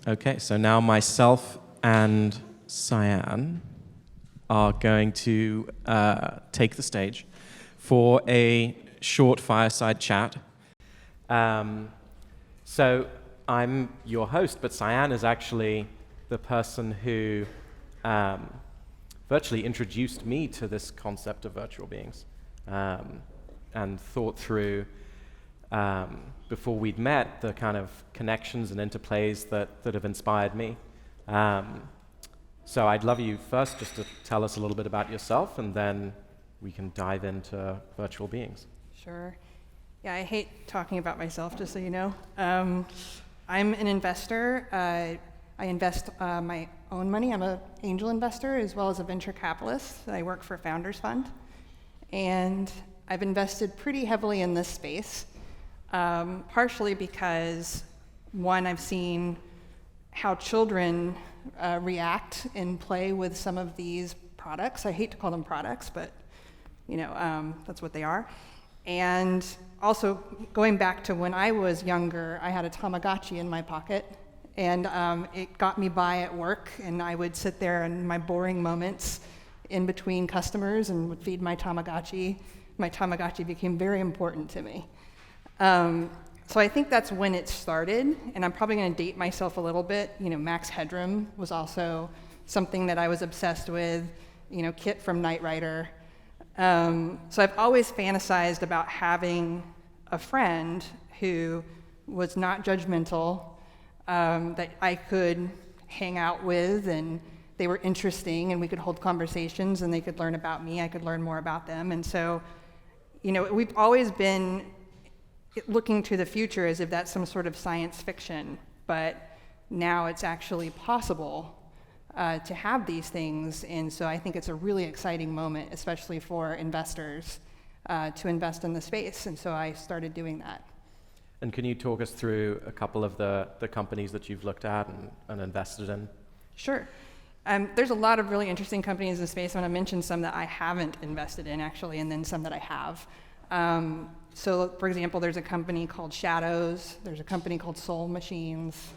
Okay, so now myself and Cyan are going to take the stage for a short fireside chat. So I'm your host, but Cyan is actually the person who virtually introduced me to this concept of virtual beings, and thought through, before we'd met, the kind of connections and interplays that have inspired me. So I'd love you first just to tell us a little bit about yourself, and then we can dive into virtual beings. Sure. Yeah, I hate talking about myself, just so you know. I'm an investor. I invest my own money. I'm an angel investor as well as a venture capitalist. I work for Founders Fund. And I've invested pretty heavily in this space, partially because, one, I've seen how children react and play with some of these products. I hate to call them products, but that's what they are. And also, going back to when I was younger, I had a Tamagotchi in my pocket, and it got me by at work, and I would sit there in my boring moments in between customers and would feed my Tamagotchi. My Tamagotchi became very important to me. So I think that's when it started, and I'm probably going to date myself a little bit. Max Headroom was also something that I was obsessed with, Kit from Knight Rider. So I've always fantasized about having a friend who was not judgmental, that I could hang out with, and they were interesting, and we could hold conversations, and they could learn about me, I could learn more about them. And so, we've always been looking to the future as if that's some sort of science fiction, but now it's actually possible to have these things. And so I think it's a really exciting moment, especially for investors, to invest in the space. And so I started doing that. And can you talk us through a couple of the companies that you've looked at and invested in? Sure. There's a lot of really interesting companies in the space. I'm going to mention some that I haven't invested in, actually, and then some that I have. So, for example, there's a company called Shadows. There's a company called Soul Machines.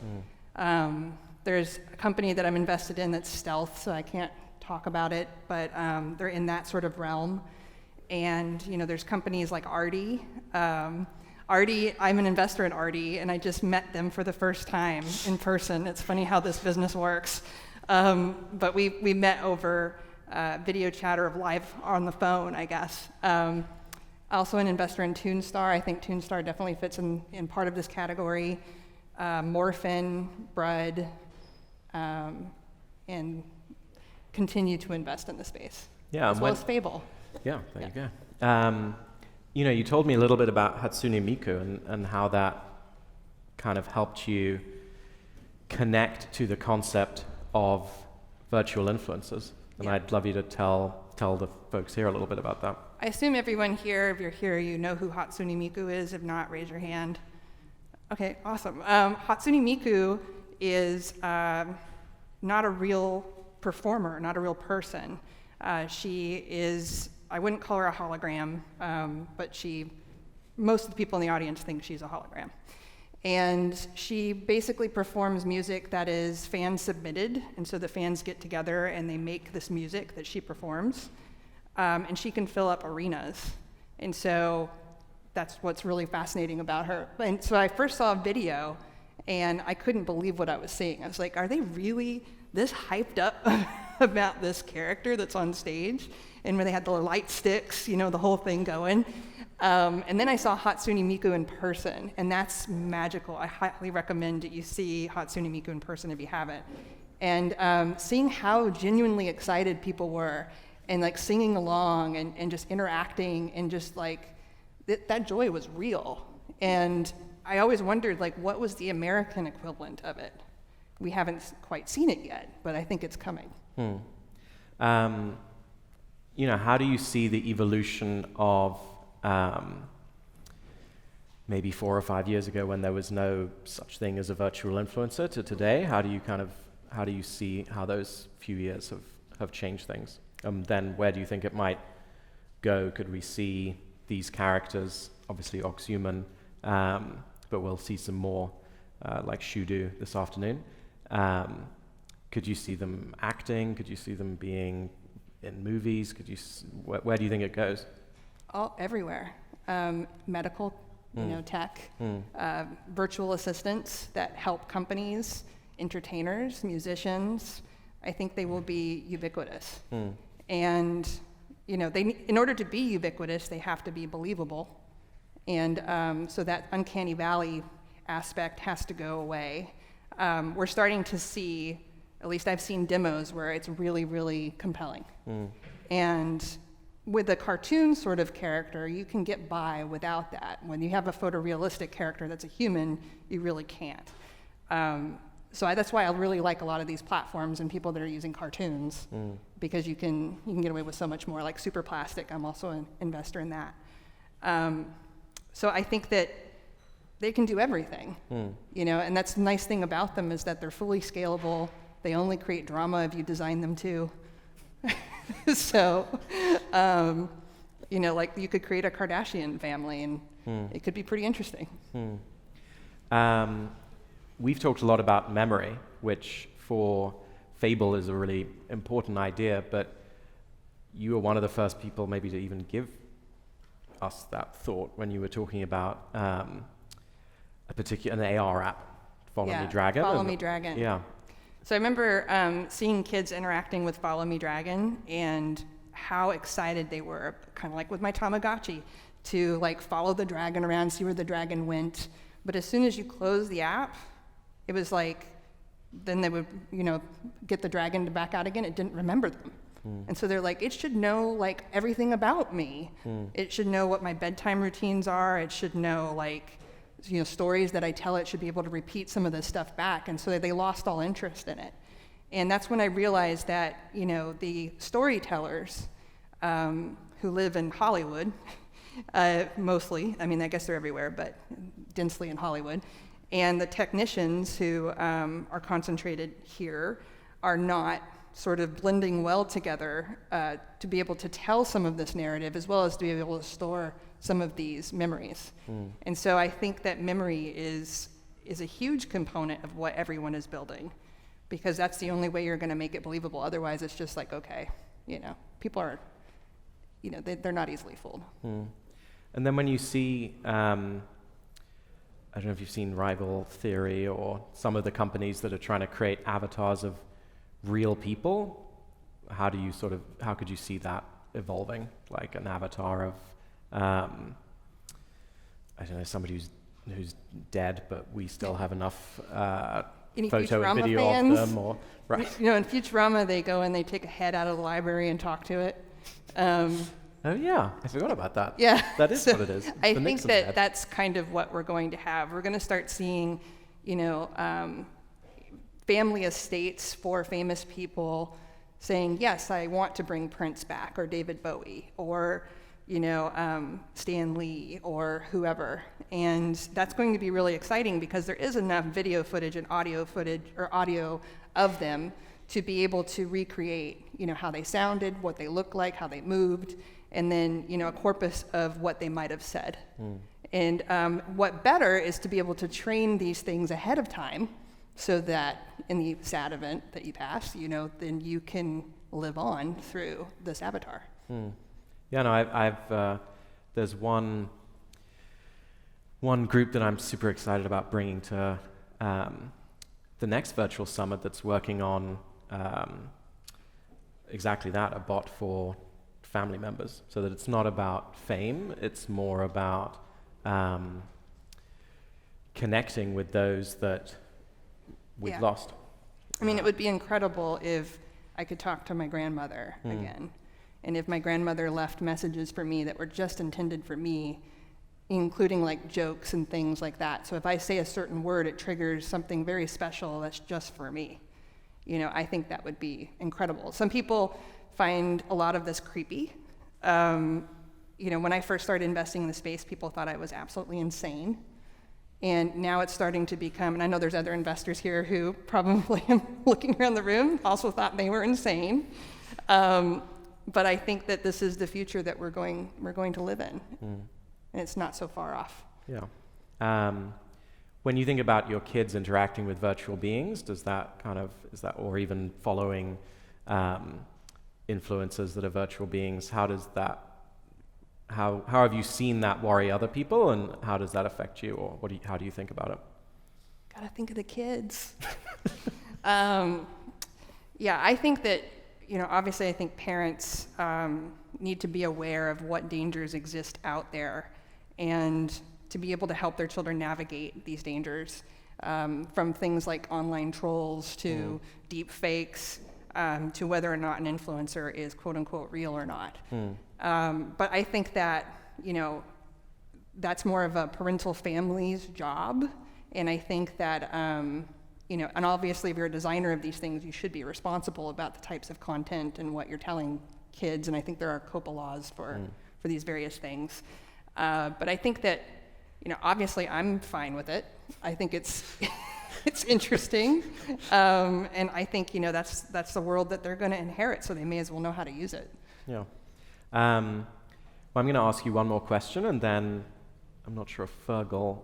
There's a company that I'm invested in that's stealth, so I can't talk about it, but they're in that sort of realm. And, there's companies like Arty. Arty, I'm an investor in Arty, and I just met them for the first time in person. It's funny how this business works. But we met over video chat or live on the phone, I guess. Also an investor in Toonstar. I think Toonstar definitely fits in part of this category. Morphin, Brud, and continue to invest in the space. Yeah, as well as Fable. Yeah, there you go. You told me a little bit about Hatsune Miku and how that kind of helped you connect to the concept of virtual influences. And Yeah. I'd love you to tell the folks here a little bit about that. I assume everyone here, if you're here, you know who Hatsune Miku is. If not, raise your hand. Okay, awesome. Hatsune Miku is not a real performer, not a real person. She is, I wouldn't call her a hologram, but most of the people in the audience think she's a hologram. And she basically performs music that is fan submitted, and so the fans get together and they make this music that she performs, and she can fill up arenas. And so that's what's really fascinating about her. And so I first saw a video, and I couldn't believe what I was seeing. I was like, are they really this hyped up about this character that's on stage? And when they had the light sticks, the whole thing going. And then I saw Hatsune Miku in person, and that's magical. I highly recommend that you see Hatsune Miku in person if you haven't. And seeing how genuinely excited people were, and like singing along and just interacting, and just like that joy was real. And I always wondered, like, what was the American equivalent of it? We haven't quite seen it yet, but I think it's coming. How do you see the evolution of maybe 4 or 5 years ago, when there was no such thing as a virtual influencer, to today? How do you see how those few years have changed things? Then where do you think it might go? Could we see these characters, obviously Oxhuman, but we'll see some more like Shudu this afternoon. Could you see them acting? Could you see them being in movies? Where do you think it goes? Everywhere. Medical, tech, virtual assistants that help companies, entertainers, musicians. I think they will be ubiquitous. And, in order to be ubiquitous, they have to be believable. And so that uncanny valley aspect has to go away. We're starting to see, at least I've seen demos where it's really, really compelling. And with a cartoon sort of character, you can get by without that. When you have a photorealistic character that's a human, you really can't. So that's why I really like a lot of these platforms and people that are using cartoons, because you can get away with so much more, like Super Plastic. I'm also an investor in that. So I think that they can do everything, and that's the nice thing about them is that they're fully scalable. They only create drama if you design them to. So, like you could create a Kardashian family and it could be pretty interesting. We've talked a lot about memory, which for Fable is a really important idea, but you were one of the first people maybe to even give us that thought when you were talking about an AR app, Follow Me Dragon. Follow Me Dragon. Yeah. So I remember seeing kids interacting with Follow Me Dragon and how excited they were, kind of like with my Tamagotchi, to like follow the dragon around, see where the dragon went. But as soon as you close the app, it was like, then they would, get the dragon back out again. It didn't remember them. And so they're like, it should know like everything about me. It should know what my bedtime routines are. It should know like, stories that I tell. It should be able to repeat some of this stuff back. And so they lost all interest in it. And that's when I realized that, the storytellers who live in Hollywood, mostly, I mean, I guess they're everywhere, but densely in Hollywood, and the technicians who are concentrated here are not sort of blending well together to be able to tell some of this narrative as well as to be able to store some of these memories. And so I think that memory is a huge component of what everyone is building, because that's the only way you're going to make it believable. Otherwise, it's just like, okay, people are, they're not easily fooled. And then when you see, I don't know if you've seen Rival Theory or some of the companies that are trying to create avatars of real people, how could you see that evolving? Like an avatar of, I don't know, somebody who's dead, but we still have enough Any photo Futurama and video fans? of them, or right? In Futurama, they go and they take a head out of the library and talk to it. Oh yeah, I forgot about that. Yeah, that is what it is. I think that that's kind of what we're going to have. We're going to start seeing, family estates for famous people saying, yes, I want to bring Prince back, or David Bowie, or Stan Lee, or whoever. And that's going to be really exciting because there is enough video footage and audio footage or audio of them to be able to recreate, how they sounded, what they looked like, how they moved, and then, a corpus of what they might have said. And what better is to be able to train these things ahead of time so that in the sad event that you pass, then you can live on through this avatar. Yeah, no, I've there's one group that I'm super excited about bringing to the next virtual summit that's working on exactly that, a bot for family members, so that it's not about fame, it's more about connecting with those that we've lost. I mean, it would be incredible if I could talk to my grandmother again. And if my grandmother left messages for me that were just intended for me, including like jokes and things like that. So if I say a certain word, it triggers something very special that's just for me. I think that would be incredible. Some people find a lot of this creepy. When I first started investing in the space, people thought I was absolutely insane. And now it's starting to become, and I know there's other investors here who probably, looking around the room, also thought they were insane. But I think that this is the future that we're going to live in, and it's not so far off. Yeah. when you think about your kids interacting with virtual beings, is that, or even following influencers that are virtual beings, how have you seen that worry other people, and how does that affect you, or how do you think about it? Gotta think of the kids. Yeah, I think that, obviously I think parents need to be aware of what dangers exist out there and to be able to help their children navigate these dangers, from things like online trolls to deep fakes, to whether or not an influencer is quote unquote real or not. But I think that, that's more of a parental family's job. And I think that, and obviously if you're a designer of these things, you should be responsible about the types of content and what you're telling kids. And I think there are COPPA laws for these various things. But I think that, obviously I'm fine with it. I think it's it's interesting. And I think, that's the world that they're going to inherit, so they may as well know how to use it. Yeah. Well, I'm going to ask you one more question, and then I'm not sure if Fergal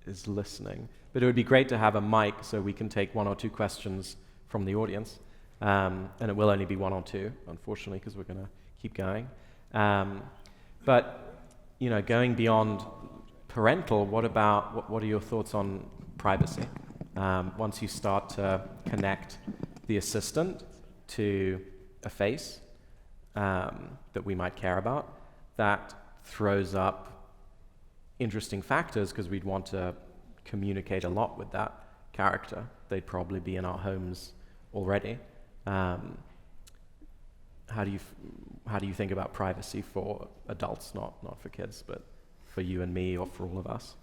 is listening, but it would be great to have a mic so we can take one or two questions from the audience. And it will only be one or two, unfortunately, because we're going to keep going. But, going beyond parental, what are your thoughts on privacy? Once you start to connect the assistant to a face that we might care about, that throws up interesting factors because we'd want to communicate a lot with that character. They'd probably be in our homes already. How do you think about privacy for adults, not for kids, but for you and me, or for all of us?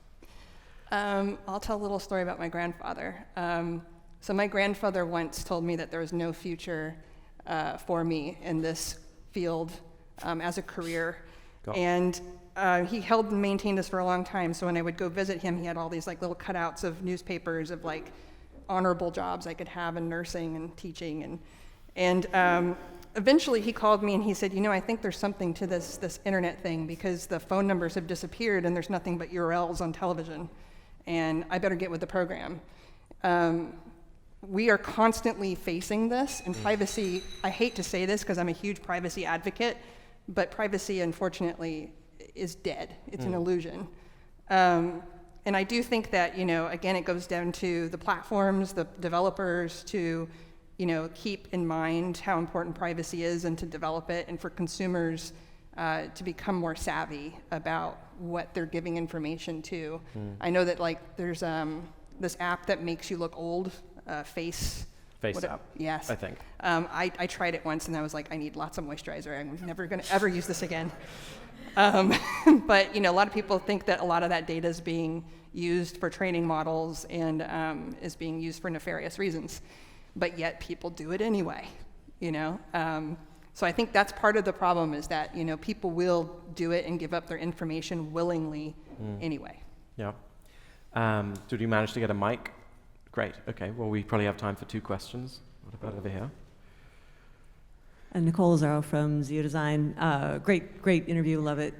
I'll tell a little story about my grandfather. So my grandfather once told me that there was no future for me in this field as a career. And he held and maintained this for a long time. So when I would go visit him, he had all these little cutouts of newspapers of honorable jobs I could have in nursing and teaching. And eventually he called me and he said, I think there's something to this internet thing, because the phone numbers have disappeared and there's nothing but URLs on television. And I better get with the program. We are constantly facing this, and privacy, I hate to say this because I'm a huge privacy advocate, but privacy, unfortunately, is dead. It's an illusion. And I do think that, again, it goes down to the platforms, the developers to, keep in mind how important privacy is and to develop it, and for consumers to become more savvy about what they're giving information to. I know that there's this app that makes you look old, Face app. Yes. I think. I tried it once and I was like, I need lots of moisturizer. I'm never going to ever use this again. But a lot of people think that a lot of that data is being used for training models and is being used for nefarious reasons. But yet people do it anyway, So I think that's part of the problem, is that, people will do it and give up their information willingly anyway. Yeah. Did you manage to get a mic? Great. Okay. Well, we probably have time for two questions. What about over here? Nicole Lazaro from Zio Design. Great interview. Love it.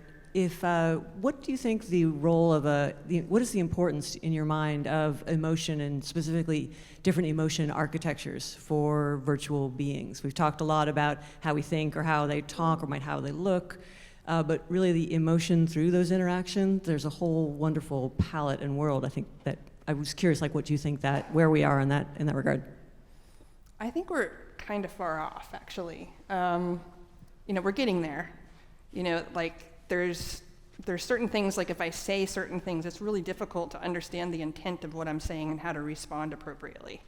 What do you think the role of what is the importance in your mind of emotion, and specifically different emotion architectures for virtual beings? We've talked a lot about how we think or how they talk or how they look, but really the emotion through those interactions, there's a whole wonderful palette and world. I think that I was curious, where we are in that regard. I think we're kind of far off, actually. We're getting there. There's certain things, if I say certain things, it's really difficult to understand the intent of what I'm saying and how to respond appropriately.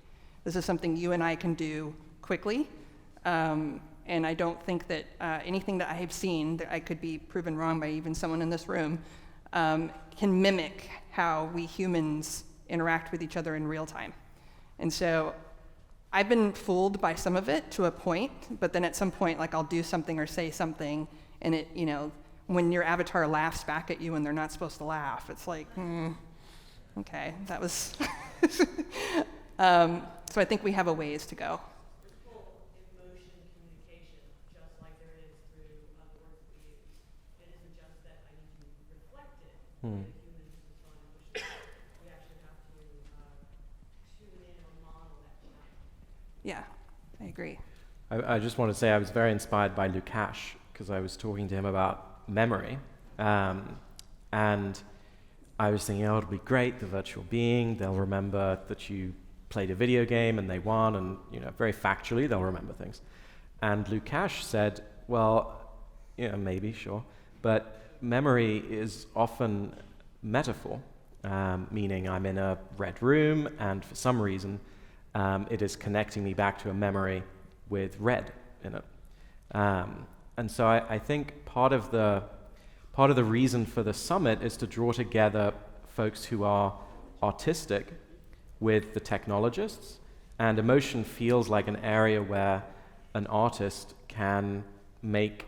This is something you and I can do quickly, and I don't think that anything that I have seen, that I could be proven wrong by even someone in this room, can mimic how we humans interact with each other in real time. And so I've been fooled by some of it to a point, but then at some point, I'll do something or say something, and it, when your avatar laughs back at you and they're not supposed to laugh, it's okay, that was... So I think we have a ways to go. There's full emotion communication, just like there is through the words that we use. It isn't just that I need to reflect it. Humans respond emotionally. We actually have to Yeah, I agree. I just want to say I was very inspired by Lukáš because I was talking to him about memory. And I was thinking, oh, it'll be great, the virtual being, they'll remember that you played a video game and they won, and very factually they'll remember things. And Lukáš said, well, maybe, sure, but memory is often metaphor, meaning I'm in a red room and for some reason it is connecting me back to a memory with red in it. And so I think part of the reason for the summit is to draw together folks who are artistic with the technologists, and emotion feels like an area where an artist can make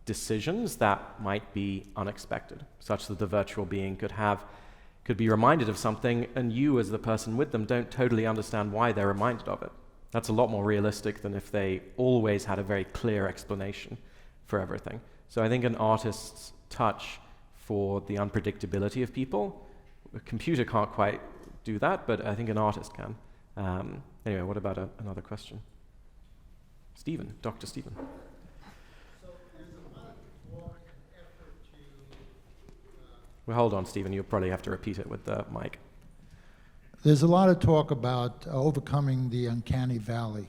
decisions that might be unexpected, such that the virtual being could be reminded of something, and you as the person with them don't totally understand why they're reminded of it. That's a lot more realistic than if they always had a very clear explanation for everything. So I think an artist's touch for the unpredictability of people, a computer can't quite do that, but I think an artist can. Anyway, what about another question? Stephen, Dr. Stephen. So there's a lot of talk and effort to... Well, hold on, Stephen, you'll probably have to repeat it with the mic. There's a lot of talk about overcoming the uncanny valley,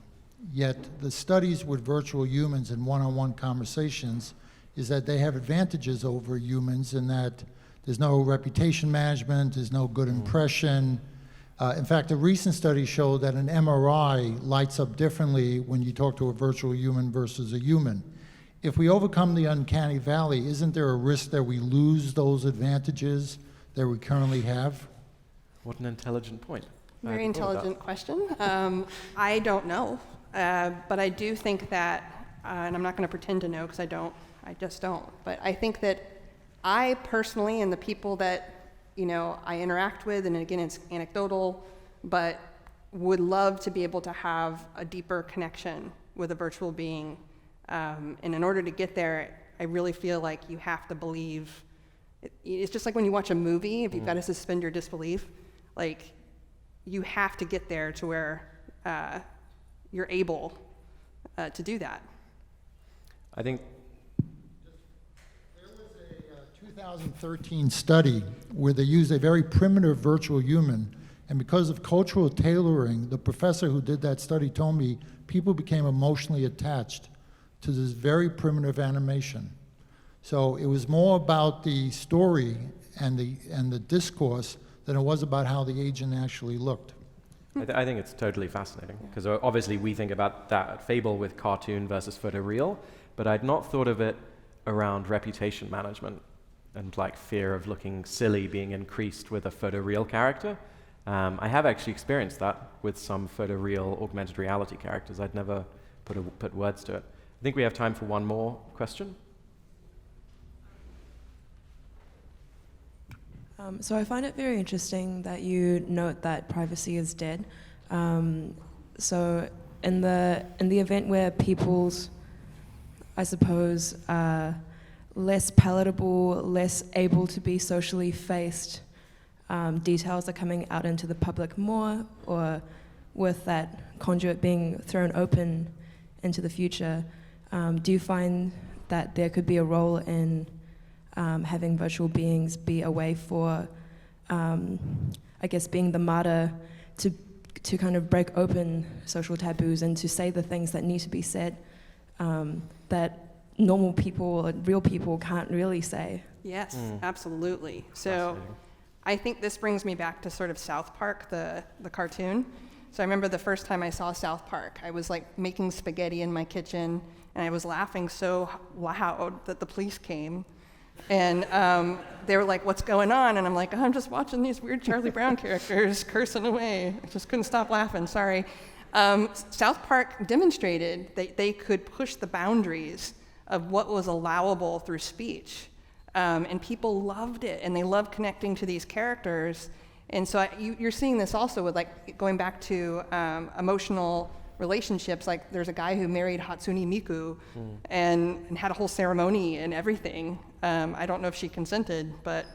yet the studies with virtual humans and one-on-one conversations is that they have advantages over humans in that there's no reputation management, there's no good impression. In fact, a recent study showed that an MRI lights up differently when you talk to a virtual human versus a human. If we overcome the uncanny valley, isn't there a risk that we lose those advantages that we currently have? What an intelligent point. Very intelligent question. I don't know, but I do think that, and I'm not going to pretend to know because I just don't. But I think that I personally, and the people that I interact with, and again it's anecdotal, but would love to be able to have a deeper connection with a virtual being. And in order to get there, I really feel like you have to believe. It's just like when you watch a movie, if you've got to suspend your disbelief, like you have to get there to where you're able to do that. I think There was a 2013 study where they used a very primitive virtual human, and because of cultural tailoring, the professor who did that study told me people became emotionally attached to this very primitive animation. So it was more about the story and the discourse than it was about how the agent actually looked. I think it's totally fascinating, because obviously we think about that fable with cartoon versus photoreal, but I'd not thought of it around reputation management and like fear of looking silly being increased with a photoreal character. I have actually experienced that with some photoreal augmented reality characters. I'd never put words to it. I think we have time for one more question. So I find it very interesting that you note that privacy is dead. So in the event where people's, I suppose, less palatable, less able to be socially faced details are coming out into the public more, or with that conduit being thrown open into the future, do you find that there could be a role in having virtual beings be a way for, I guess, being the martyr to kind of break open social taboos and to say the things that need to be said that normal people or real people can't really say? Yes, absolutely. So I think this brings me back to sort of South Park, the cartoon. So I remember the first time I saw South Park, I was like making spaghetti in my kitchen, and I was laughing so loud that the police came. And they were like, "What's going on?" And I'm like, "I'm just watching these weird Charlie Brown characters cursing away. I just couldn't stop laughing, sorry." South Park demonstrated that they could push the boundaries of what was allowable through speech. And people loved it, and they loved connecting to these characters. And so you're seeing this also with, like, going back to emotional relationships. Like, there's a guy who married Hatsune Miku and had a whole ceremony and everything. I don't know if she consented, but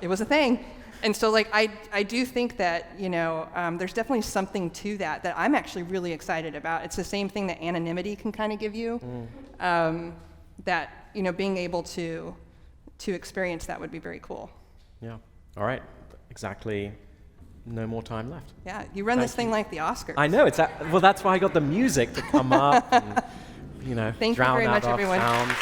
it was a thing. And so, like, I do think that, you know, there's definitely something to that I'm actually really excited about. It's the same thing that anonymity can kind of give you. That, you know, being able to experience that would be very cool. Yeah. All right. Exactly. No more time left. Yeah, you run this thing like the Oscars. I know. Well, that's why I got the music to come up and, you know, Thank you drown very out much, our everyone. sounds.